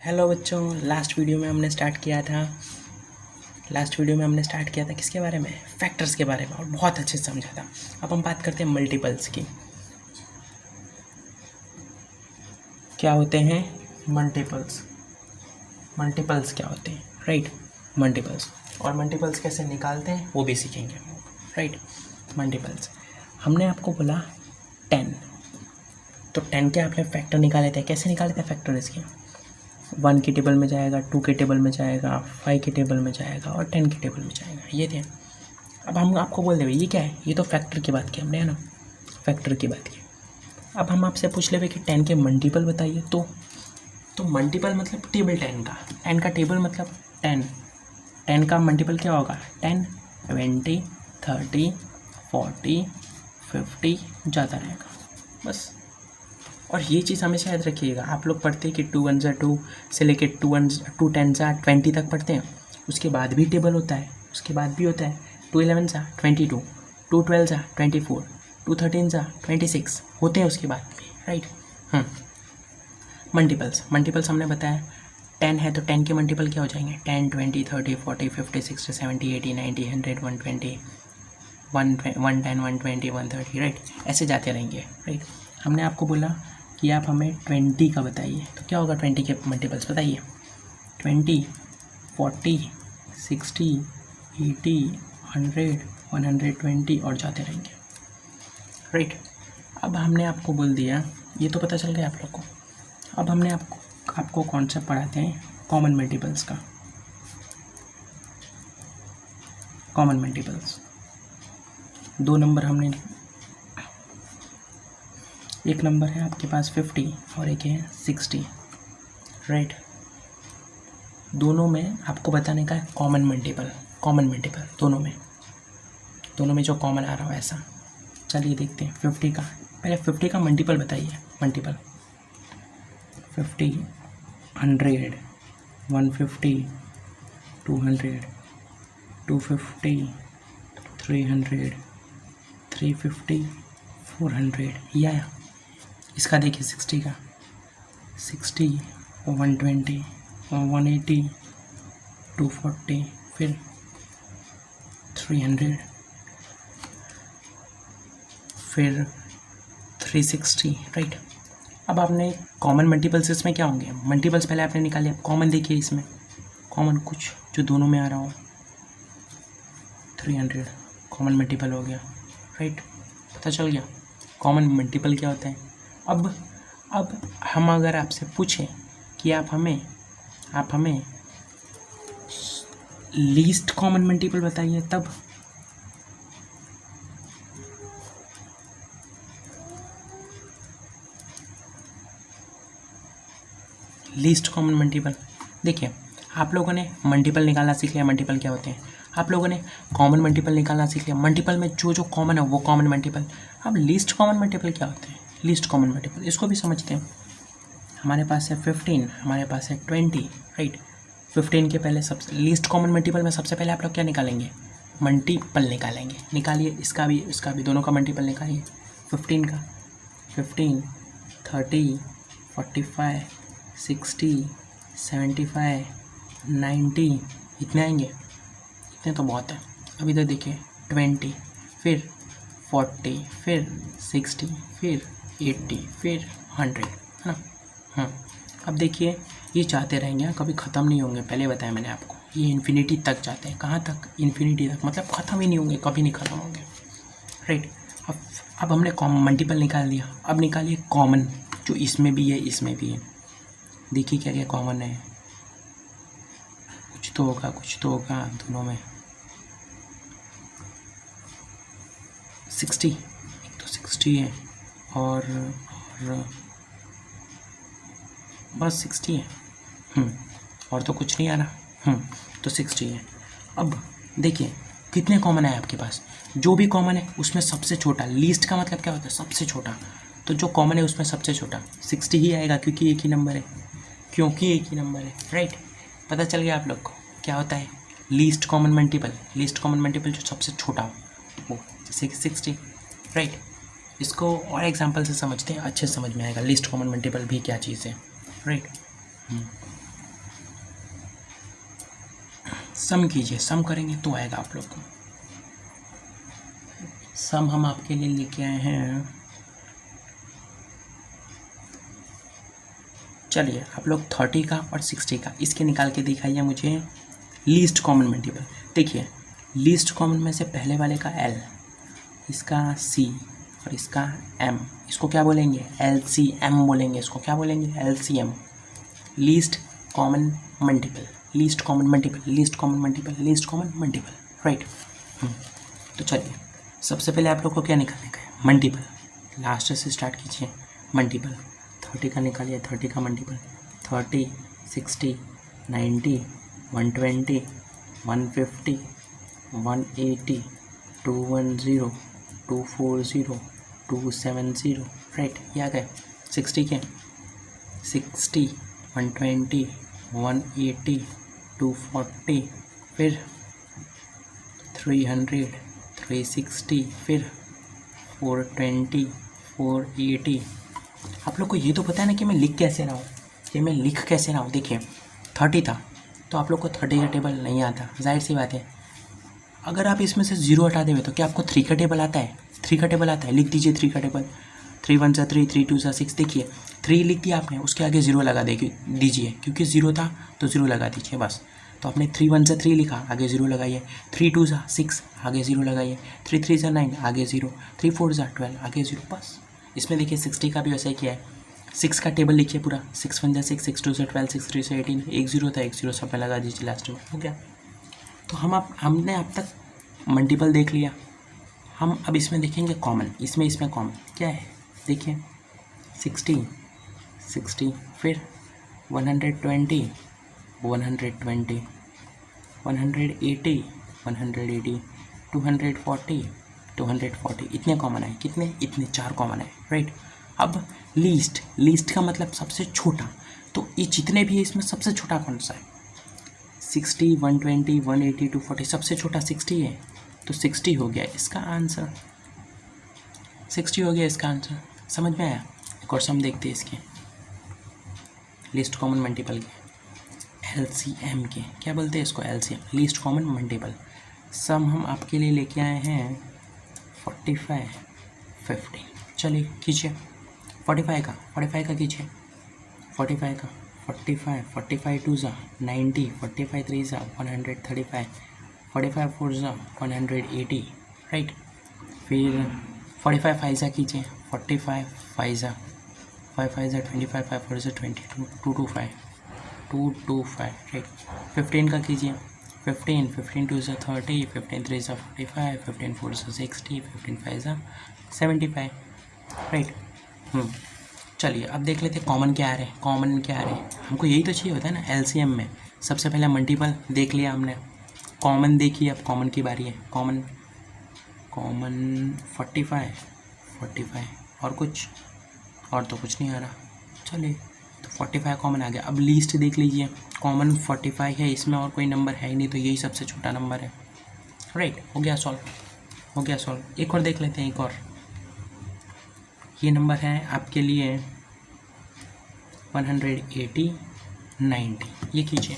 Hello बच्चों, last video में हमने स्टार्ट किया था किसके बारे में? फैक्टर्स के बारे में, और बहुत अच्छे से समझा था। अब हम बात करते हैं मल्टीपल्स की। क्या होते हैं मल्टीपल्स? मल्टीपल्स क्या होते हैं, राइट? मल्टीपल्स, और मल्टीपल्स कैसे निकालते हैं वो भी सीखेंगे हम लोग, राइट? मल्टीपल्स, हमने आपको बोला 10, तो 10 के आपने फैक्टर निकाले थे। कैसे निकाले थे फैक्टर इसके? 1 के टेबल में जाएगा, 2 के टेबल में जाएगा, 5 के टेबल में जाएगा और 10 के टेबल में जाएगा, ये थे। अब हम आपको बोल देंगे ये क्या है, ये तो फैक्टर की बात की हमने, है ना? फैक्टर की बात की। अब हम आपसे पूछ लेंगे कि 10 के मल्टीपल बताइए। तो मल्टीपल मतलब टेबल 10 का, 10 का टेबल मतलब 10 का मल्टीपल क्या होगा? 10, 20, 30, 40, 50 जाता रहेगा, बस। और ये चीज़ हमेशा याद रखिएगा। आप लोग पढ़ते हैं कि 2 1 2 से लेके 2 10 20 तक पढ़ते हैं, उसके बाद भी टेबल होता है, उसके बाद भी होता है 2 11 22, 2 12 24, 2 13 26 होते हैं उसके बाद भी, राइट? मल्टीपल्स हमने बताया 10 है तो 10 के मल्टीपल क्या हो जाएंगे? 10 20 30 40 50 60 70 80 90 100 120 110 120 130, राइट? ऐसे जाते रहेंगे, राइट? हमने आपको बोला कि आप हमें 20 का बताइए, तो क्या होगा 20 के मल्टीपल्स बताइए? 20, 40, 60, 80, 100, 120 और जाते रहेंगे, राइट? अब हमने आपको बोल दिया, ये तो पता चल गया आप लोग को। अब हमने आपको कॉन्सेप्ट पढ़ाते हैं कॉमन मल्टीपल्स का। कॉमन मल्टीपल्स, 2 नंबर हमने, एक नंबर है आपके पास 50 और एक है 60, राइट? दोनों में आपको बताने का है कॉमन मल्टीपल दोनों में जो कॉमन आ रहा हो ऐसा। चलिए देखते हैं 50 का। पहले 50 का मल्टीपल बताइए। मल्टीपल 50, 100, 150, 200, 250, 300, 350, 400, ये आया। इसका देखिए 60 का, 60, 120, 180, 240, फिर 300, फिर 360, राइट? अब आपने कॉमन मल्टीपल्स इसमें क्या होंगे? मल्टीपल्स पहले आपने निकाले, अब कॉमन देखिए इसमें, कॉमन कुछ जो दोनों में आ रहा हो। 300 कॉमन मल्टीपल हो गया, राइट? पता चल गया कॉमन मल्टीपल क्या होता है। अब हम अगर आपसे पूछें कि आप हमें लीस्ट कॉमन मल्टीपल बताइए, तब लीस्ट कॉमन मल्टीपल देखिए, आप लोगों ने मल्टीपल निकालना सीख लिया, मल्टीपल क्या होते हैं। आप लोगों ने कॉमन मल्टीपल निकालना सीख लिया, मल्टीपल में जो जो कॉमन है वो कॉमन मल्टीपल। अब लीस्ट कॉमन मल्टीपल क्या होते हैं? लीस्ट कॉमन मल्टीपल, इसको भी समझते हैं। हमारे पास है 15, हमारे पास है 20, राइट? 15 के पहले सबसे लीस्ट कॉमन मल्टीपल में सबसे पहले आप लोग क्या निकालेंगे? मल्टीपल निकालेंगे। निकालिए इसका भी दोनों का मल्टीपल निकालिए। 15 का 15, 30, 45, 60, 75, 90, इतने आएंगे। इतने तो बहुत है। अब इधर देखिए 20, फिर 40, फिर 60, फिर 80, फिर 100, है ना? अब देखिए ये चाहते रहेंगे, कभी ख़त्म नहीं होंगे। पहले बताया मैंने आपको, ये इन्फिनिटी तक जाते हैं। कहाँ तक? इन्फिनिटी तक, मतलब ख़त्म ही नहीं होंगे, कभी नहीं ख़त्म होंगे, राइट? अब हमने कॉमन मल्टीपल निकाल दिया। अब निकालिए कॉमन, जो इसमें भी है इसमें भी है। देखिए क्या क्या कॉमन है, कुछ तो होगा दोनों में। 60, एक तो 60 है और बस 60 है। और तो कुछ नहीं आ रहा। तो 60 है। अब देखिए कितने कॉमन है आपके पास। जो भी कॉमन है उसमें सबसे छोटा, लीस्ट का मतलब क्या होता है? सबसे छोटा। तो जो कॉमन है उसमें सबसे छोटा 60 ही आएगा, क्योंकि एक ही नंबर है, राइट? पता चल गया आप लोग को क्या होता है least common multiple. Least common multiple जो सबसे छोटा हो वो, जैसे कि 60, राइट? इसको और एग्जांपल से समझते हैं, अच्छे से समझ में आएगा लीस्ट कॉमन मल्टीपल भी क्या चीज़ है, राइट? सम कीजिए, सम करेंगे तो आएगा आप लोग को। सम हम आपके लिए लेके आए हैं, चलिए आप लोग 30 का और 60 का इसके निकाल के दिखाइए मुझे लीस्ट कॉमन मल्टीपल। देखिए लीस्ट कॉमन में से पहले वाले का L, इसका C और इसका M, इसको क्या बोलेंगे? LCM बोलेंगे। इसको क्या बोलेंगे? LCM, least common multiple, least common multiple, least common multiple, least common multiple, right. तो चलिए सबसे पहले आप लोग को क्या निकालने का है? मल्टीपल। लास्ट से स्टार्ट कीजिए, मल्टीपल। 30 का निकालिए, 30 का मल्टीपल। 30, 60, 90, 120, 150, 180, 210, 240, 270, राइट। ये आ गए 60 के। 60, 120, 180, 240, फिर 300, 360, फिर 420, 480। आप लोग को ये तो पता है ना कि मैं लिख कैसे रहा हूँ, कि मैं लिख कैसे रहा हूँ। देखिए 30 था तो आप लोग को 30 का टेबल नहीं आता, जाहिर सी बात है। अगर आप इसमें से 0 हटा देंगे तो क्या आपको 3 का टेबल आता है? 3 का टेबल आता है, लिख दीजिए 3 का टेबल। 3 1 3, 3 2 6। देखिए 3 लिख दिया आपने, उसके आगे 0 लगा दीजिए, क्योंकि 0 था तो 0 लगा दीजिए बस। तो आपने 3 1 3 लिखा, आगे 0 लगाइए। 3 2 6, आगे 0 लगाइए। 3 3 9, आगे 0। 3 4 12, आगे 0, बस। इसमें देखिए 60 का भी वैसा ही किया है। 6 का टेबल लिखिए पूरा। 6 1 6, 6 2 12, 6 3 18, एक 0 था, एक 0 सब में लगा दीजिए लास्ट में, हो गया। तो हमने अब तक मल्टीपल देख लिया। हम अब इसमें देखेंगे कॉमन। इसमें कॉमन क्या है? देखिए 60, 60, फिर 120, 120, 180, 180, 240, 240। इतने कॉमन है। कितने? इतने 4 कॉमन है, राइट। अब लीस्ट का मतलब सबसे छोटा। तो ये जितने भी है इसमें सबसे छोटा कौन सा है? 60, 120, 180, 240, सबसे छोटा 60 है, तो 60 हो गया इसका आंसर। 60 हो गया इसका आंसर। समझ में आया? एक और सम देखते हैं इसके, लीस्ट कॉमन मल्टीपल के, LCM के। क्या बोलते हैं इसको? LCM, least common multiple. सम हम आपके लिए लेके आए हैं 45, 50। चलिए कीजिए 45 का कीजिए। 45 का 45, 45 2 90, 45 3 135, 45 4 180, राइट। फिर 45 5 कीजिए। 45 5 5 5 25, 5 4 22, 225, 225, राइट। 15 का कीजिए। 15 15 2 30, 15 3 45, 15 4 60, 15 5 75, राइट। चलिए अब देख लेते हैं कॉमन क्या आ रहे हैं। कॉमन क्या आ रहे हैं? हमको यही तो चाहिए होता है ना LCM में। सबसे पहले मल्टीपल देख लिया हमने, कॉमन देखिए। अब कॉमन की बारी है। कॉमन 45, 45 और कुछ, और तो कुछ नहीं आ रहा। चलिए तो 45 कॉमन आ गया। अब लीस्ट देख लीजिए। कॉमन 45 है, इसमें और कोई नंबर है ही नहीं, तो यही सबसे छोटा नंबर है, राइट। हो गया सॉल्व। एक और देख लेते हैं, एक और। ये नंबर है आपके लिए 180, 90। ये कीजिए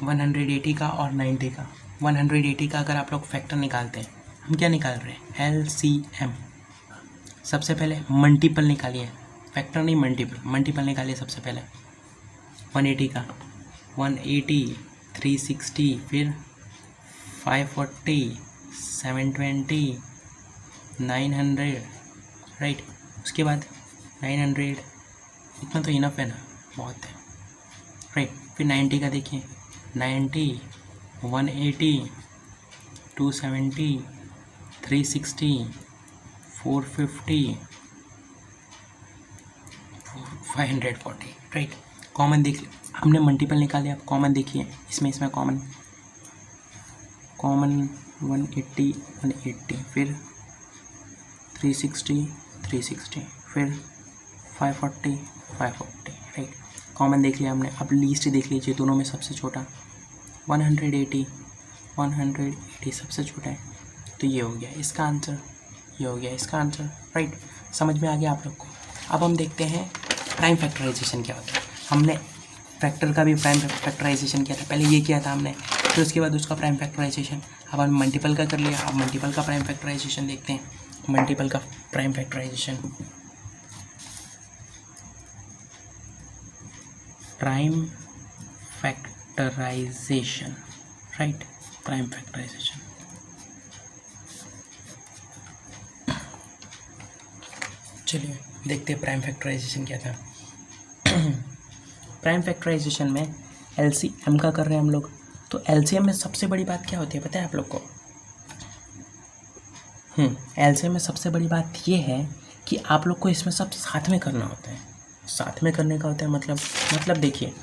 180 का और 90 का। 180 का अगर आप लोग फैक्टर निकालते हैं, हम क्या निकाल रहे हैं? LCM। सबसे पहले मल्टीपल निकालिए, फैक्टर नहीं मल्टीपल निकालिए सबसे पहले। 180 का 180, 360, फिर 540, 720, 900, राइट। उसके बाद 900, इतना तो इनफ है ना, बहुत है, राइट। फिर 90 का देखिए। 90, 180, 270, 360, 450, 540, राइट। कॉमन देख हमने मल्टीपल निकाले। अब कॉमन देखिए, इसमें कॉमन 180, 180, फिर 360, 360, फिर 540, 540, राइट। कॉमन देख लिया हमने। अब लीस्ट देख लीजिए, दोनों में सबसे छोटा 180, 180 सबसे छोटा है, तो ये हो गया इसका आंसर, ये हो गया इसका आंसर, राइट। समझ में आ गया आप लोग को? अब हम देखते हैं प्राइम फैक्टराइजेशन क्या होता है। हमने फैक्टर का भी प्राइम फैक्टराइजेशन किया था, पहले ये किया था हमने, फिर उसके बाद उसका प्राइम फैक्टराइजेशन। अब हम मल्टीपल का कर लिया, अब मल्टीपल का प्राइम फैक्टराइजेशन देखते हैं। मल्टीपल का prime factorisation, prime factorisation, right, prime factorisation. चलिए देखते हैं प्राइम फैक्टराइजेशन क्या था। प्राइम फैक्टराइजेशन में एलसीएम का कर रहे हैं हम लोग। तो एलसीएम में सबसे बड़ी बात क्या होती है पता है आप लोग को? एलसीएम में सबसे बड़ी बात ये है कि आप लोग को इसमें सब साथ में करना होता है। साथ में करने का होता है मतलब देखिए,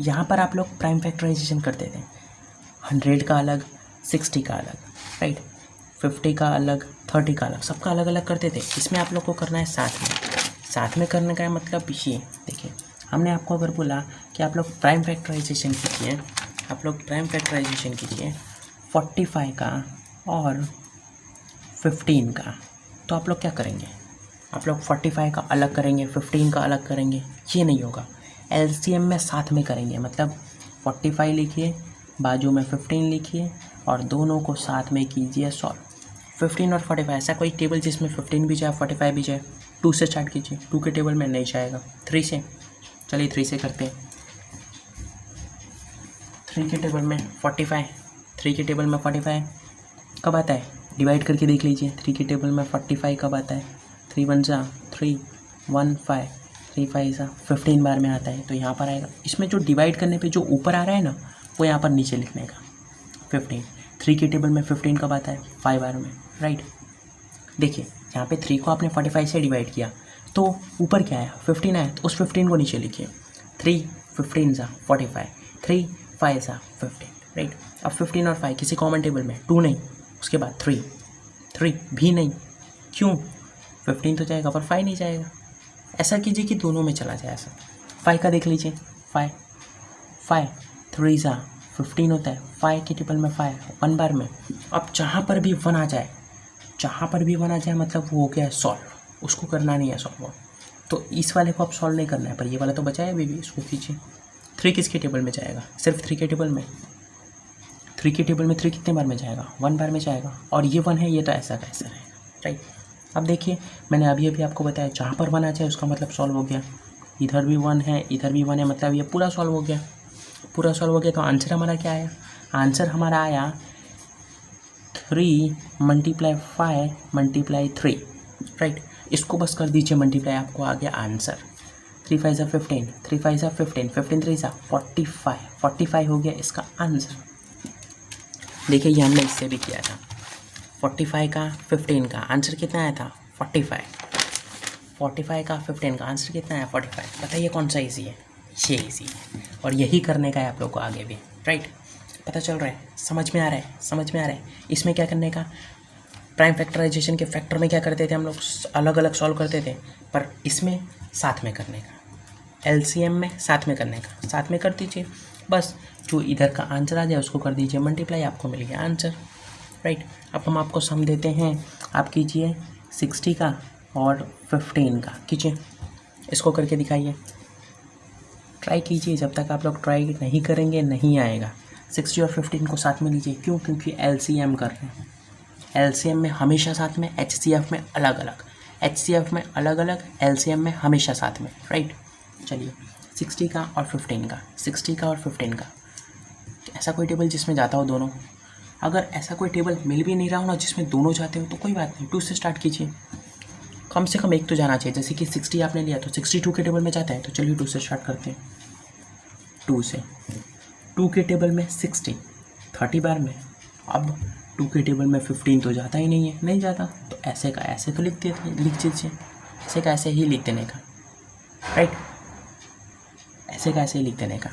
यहाँ पर आप लोग प्राइम फैक्टराइजेशन करते थे, 100 का अलग, 60 का अलग, राइट, 50 का अलग, 30 का अलग, सबका अलग अलग करते थे। इसमें आप लोग को करना है साथ में करने का है। मतलब ये देखिए, हमने आपको अगर बोला कि आप लोग प्राइम फैक्टराइजेशन कीजिए, आप लोग प्राइम फैक्टराइजेशन कीजिए 45 का और 15 का, तो आप लोग क्या करेंगे? आप लोग 45 का अलग करेंगे, 15 का अलग करेंगे, ये नहीं होगा। एलसीएम में साथ में करेंगे, मतलब 45 लिखिए, बाजू में 15 लिखिए और दोनों को साथ में कीजिए सॉल्व। 15 और 45, ऐसा कोई टेबल जिसमें 15 भी जाए 45 भी जाए। 2 से स्टार्ट कीजिए, 2 के टेबल में नहीं जाएगा, 3 से, चलिए 3 से करते हैं। 3 के टेबल में 45, 3 के टेबल में 45 कब आता है? डिवाइड करके देख लीजिए, 3 के टेबल में 45 कब आता है? 3 1 जा 3, 1 5, 3 5 जा 15 बार में आता है, तो यहाँ पर आएगा। इसमें जो डिवाइड करने पे जो ऊपर आ रहा है ना, वो यहाँ पर नीचे लिखने का 15। 3 के टेबल में 15 कब आता है? 5 बार में, राइट। देखिए यहाँ पे 3 को आपने 45 से डिवाइड किया तो ऊपर क्या आया? 15 आया, तो उस 15 को नीचे लिखिए। 3 15 जा 45, 3 5 जा 15, राइट। अब 15 और 5 किसी कॉमन टेबल में, 2 नहीं, उसके बाद 3 भी नहीं, क्यों? 15 तो जाएगा पर 5 नहीं जाएगा। ऐसा कीजिए कि दोनों में चला जाए। ऐसा 5 का देख लीजिए, 5 3 जा 15 होता है, 5 के टेबल में 5 1 बार में। अब जहाँ पर भी 1 आ जाए, मतलब वो हो गया है सॉल्व, उसको करना नहीं है सॉल्व। तो इस वाले को आप सॉल्व नहीं करना है, पर ये वाला तो बचा है अभी भी, इसको कीजिए। 3 किसके टेबल में जाएगा? सिर्फ 3 के टेबल में। 3 के टेबल में 3 कितने बार में जाएगा? 1 बार में जाएगा, और ये 1 है, ये तो ऐसा का ऐसा रहेगा, राइट। अब देखिए मैंने अभी आपको बताया, जहाँ पर 1 आ जाए उसका मतलब सॉल्व हो गया। इधर भी 1 है, इधर भी 1 है, मतलब ये पूरा सॉल्व हो गया। तो आंसर हमारा क्या आया? आंसर हमारा आया 3 × 5 × 3, राइट। इसको बस कर दीजिए मल्टीप्लाई, आपको आ गया आंसर। 3 5 जा 15, 3 5 जा 15, 15 3 जा 45 हो गया इसका आंसर। देखिए ये हमने इससे भी किया था, 45 का 15 का आंसर कितना आया था? 45 का 15 का आंसर कितना आया? 45। बताइए कौन सा ईजी है? ये ईजी है, और यही करने का है आप लोग को आगे भी, राइट। पता चल रहा है? समझ में आ रहा है? इसमें क्या करने का? प्राइम फैक्टराइजेशन के फैक्टर में क्या करते थे हम लोग? अलग अलग सॉल्व करते थे, पर इसमें साथ में करने का। एलसीएम में साथ में करने का, साथ में कर दीजिए बस। जो इधर का आंसर आ जाए उसको कर दीजिए मल्टीप्लाई, आपको मिल गया आंसर, राइट। अब हम आपको सम देते हैं, आप कीजिए 60 का और 15 का कीजिए। इसको करके दिखाइए, ट्राई कीजिए। जब तक आप लोग ट्राई नहीं करेंगे नहीं आएगा। 60 और 15 को साथ में लीजिए, क्यों? क्योंकि एलसीएम कर रहे हैं। एलसीएम में हमेशा साथ में, एचसीएफ में अलग अलग, एचसीएफ में अलग अलग, एलसीएम में हमेशा साथ में, राइट। चलिए 60 का और 15 का, 60 का और 15 का, ऐसा कोई टेबल जिसमें जाता हो दोनों? अगर ऐसा कोई टेबल मिल भी नहीं रहा हो ना जिसमें दोनों जाते हो, तो कोई बात नहीं, 2 से स्टार्ट कीजिए। कम से कम एक तो जाना चाहिए। जैसे कि 60 आपने लिया तो 62 के टेबल में जाता है, तो चलिए 2 से स्टार्ट करते हैं। 2 से, 2 के टेबल में 60 30 बार में। अब 2 के टेबल में 15 तो जाता ही नहीं जाता, तो ऐसे का ऐसे तो लिख दीजिए, ऐसे का ऐसे ही लिख देने का, राइट। ऐसे का ऐसे ही लिख देने का।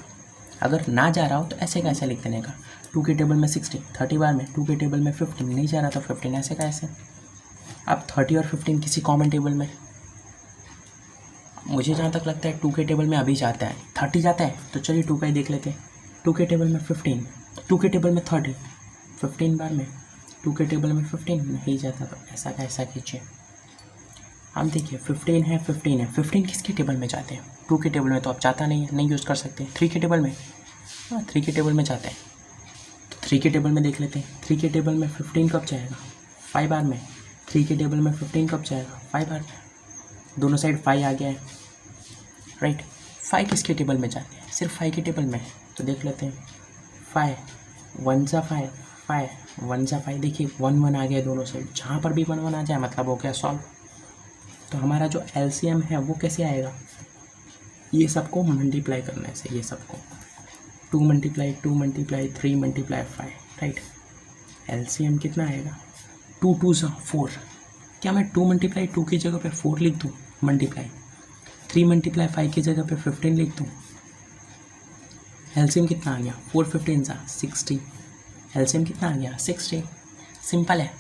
अगर ना जा रहा हो तो ऐसे का ऐसे लिख देने का। 2 के टेबल में 60 30 बार में, 2 के टेबल में 15 नहीं जा रहा तो 15 ऐसे का ऐसे। अब 30 और 15 किसी कॉमन टेबल में, मुझे जहाँ तक लगता है 2 के टेबल में अभी जाता है, 30 जाता है, तो चलिए 2 का ही देख लेते हैं। 2 के टेबल में 15, 2 के टेबल में 30 15 बार में, 2 के टेबल में 15 नहीं जाता, तो ऐसा कीजिए। हम देखिए 15 है 15 किसके टेबल में जाते हैं? 2 के टेबल में तो अब चाहता नहीं है, नहीं यूज़ कर सकते। 3 के टेबल में, हाँ 3 के टेबल में चाहते हैं तो 3 के टेबल में देख लेते हैं। 3 के टेबल में 15 कब जाएगा, 5 बार में। 3 के टेबल में 15 कब जाएगा, 5 बार में। दोनों साइड 5 आ गया है, राइट। 5 किसके टेबल में जाते हैं, सिर्फ 5 के टेबल में, तो देख लेते हैं। 5 1 जा 5, 5 1 जा 5, देखिए 1 1 आ गया दोनों साइड, जहाँ पर भी 1 1 आ जाए मतलब हो गया सॉल्व। तो हमारा जो एलसीएम है वो कैसे आएगा, ये सबको मल्टीप्लाई करने से, ये सबको 2 multiply 2 multiply 3 multiply 5, right. LCM कितना आएगा, 2 2 जा 4। क्या मैं 2 मल्टीप्लाई 2 की जगह पे 4 लिख दूँ, मल्टीप्लाई 3 मल्टीप्लाई 5 की जगह पे 15 लिख दूँ। एलसीएम कितना आ गया, 4 15 जा 60। एलसीएम कितना आ गया, 60। सिंपल है।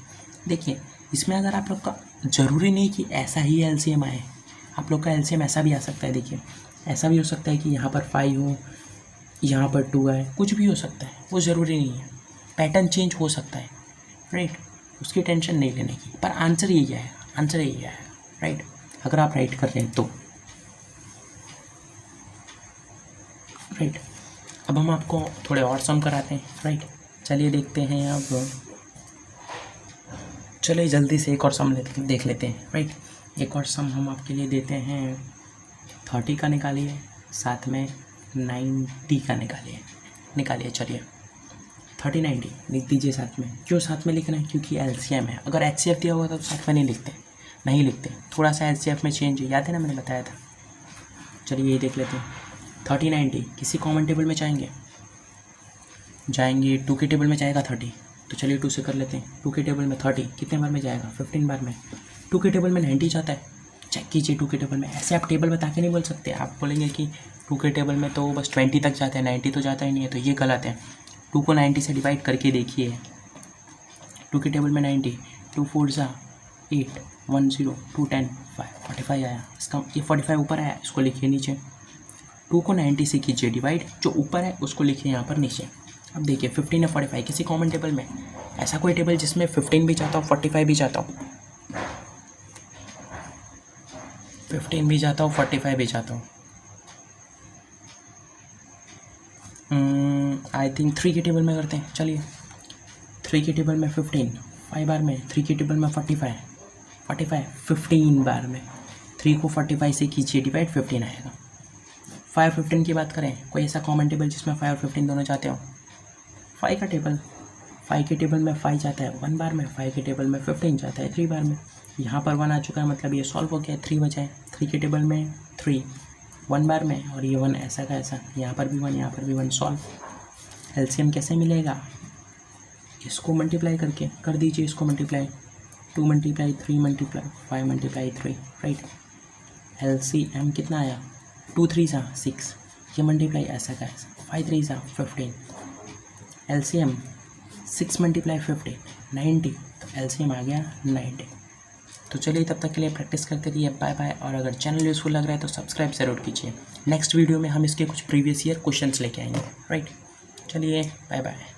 देखिए इसमें अगर आप लोग का ज़रूरी नहीं कि ऐसा ही एलसीएम आए, आप लोग का एलसीएम ऐसा भी आ सकता है। देखिए ऐसा भी हो सकता है कि यहाँ पर 5 हो, यहाँ पर 2 आए, कुछ भी हो सकता है, वो ज़रूरी नहीं है। पैटर्न चेंज हो सकता है, राइट। उसकी टेंशन नहीं लेने की, पर आंसर यही है, आंसर यही है, राइट। अगर आप राइट कर रहे हैं तो, राइट। अब हम आपको थोड़े और सम कराते हैं, राइट। चलिए देखते हैं अब, चलिए जल्दी से एक और सम देख लेते हैं, राइट। एक और सम हम आपके लिए देते हैं, 30 का निकालिए, साथ में 90 का निकालिए। चलिए 30 90 लिख दीजिए साथ में। क्यों साथ में लिखना है, क्योंकि एलसीएम है। अगर एचसीएफ दिया हुआ तो साथ में नहीं लिखते, थोड़ा सा एलसीएफ में चेंज है, याद है ना, मैंने बताया था। चलिए ये देख लेते हैं। 30 90 किसी कॉमन टेबल में जाएंगे 2 के टेबल में जाएगा 30, तो चलिए 2 से कर लेते हैं। 2 के टेबल में 30 कितने बार में जाएगा, 15 बार में। 2 के टेबल में 90 जाता है, चेक कीजिए 2 के टेबल में। ऐसे आप टेबल बता के नहीं बोल सकते, आप बोलेंगे कि 2 के टेबल में तो बस 20 तक जाता है, 90 तो जाता ही नहीं है, तो ये गलत है। 2 को 90 से डिवाइड करके देखिए। 2 के टेबल में 90, 2 4 जा 8, 1 0 2 10 5 45 आया। इसका ये 45 ऊपर आया, इसको लिखिए नीचे। 2 को 90 से कीजिए डिवाइड, जो ऊपर है उसको लिखिए यहाँ पर नीचे। अब देखिए 15 या 45 किसी कॉमन टेबल में, ऐसा कोई टेबल जिसमें 15 भी जाता हो 45 भी जाता हो, 15 भी जाता हो 45 भी जाता हो। आई थिंक 3 के टेबल में करते हैं। चलिए 3 के टेबल में 15 5 बार में, 3 के टेबल में 45 15 बार में। 3 को 45 से कीजिए डिवाइड, 15 आएगा। 5 15 की बात करें, कोई ऐसा कॉमन टेबल जिसमें 5 और 15 दोनों जाते हो। 5 का टेबल, 5 के टेबल में 5 जाता है 1 बार में, 5 के टेबल में 15 जाता है 3 बार में। यहाँ पर 1 आ चुका है, मतलब ये सॉल्व हो गया, 3 बचा है। 3 के टेबल में 3 1 बार में, और ये 1 ऐसा का ऐसा, यहाँ पर भी 1 यहाँ पर भी 1, सॉल्व। एलसीएम कैसे मिलेगा, इसको मल्टीप्लाई करके कर दीजिए, इसको multiply 2 multiply 3 multiply 5 multiply 3, right. LCM कितना आया, 2 3 जा 6, ये मल्टीप्लाई ऐसा का ऐसा, 5 3 जा 15। एलसीएम 6 मल्टीप्लाई 15 90, तो एलसीएम आ गया 90। तो चलिए तब तक के लिए प्रैक्टिस करते रहिए, बाय बाय। और अगर चैनल यूज़फुल लग रहा है तो सब्सक्राइब ज़रूर कीजिए। नेक्स्ट वीडियो में हम इसके कुछ प्रीवियस ईयर क्वेश्चंस लेके आएंगे, राइट। चलिए बाय बाय।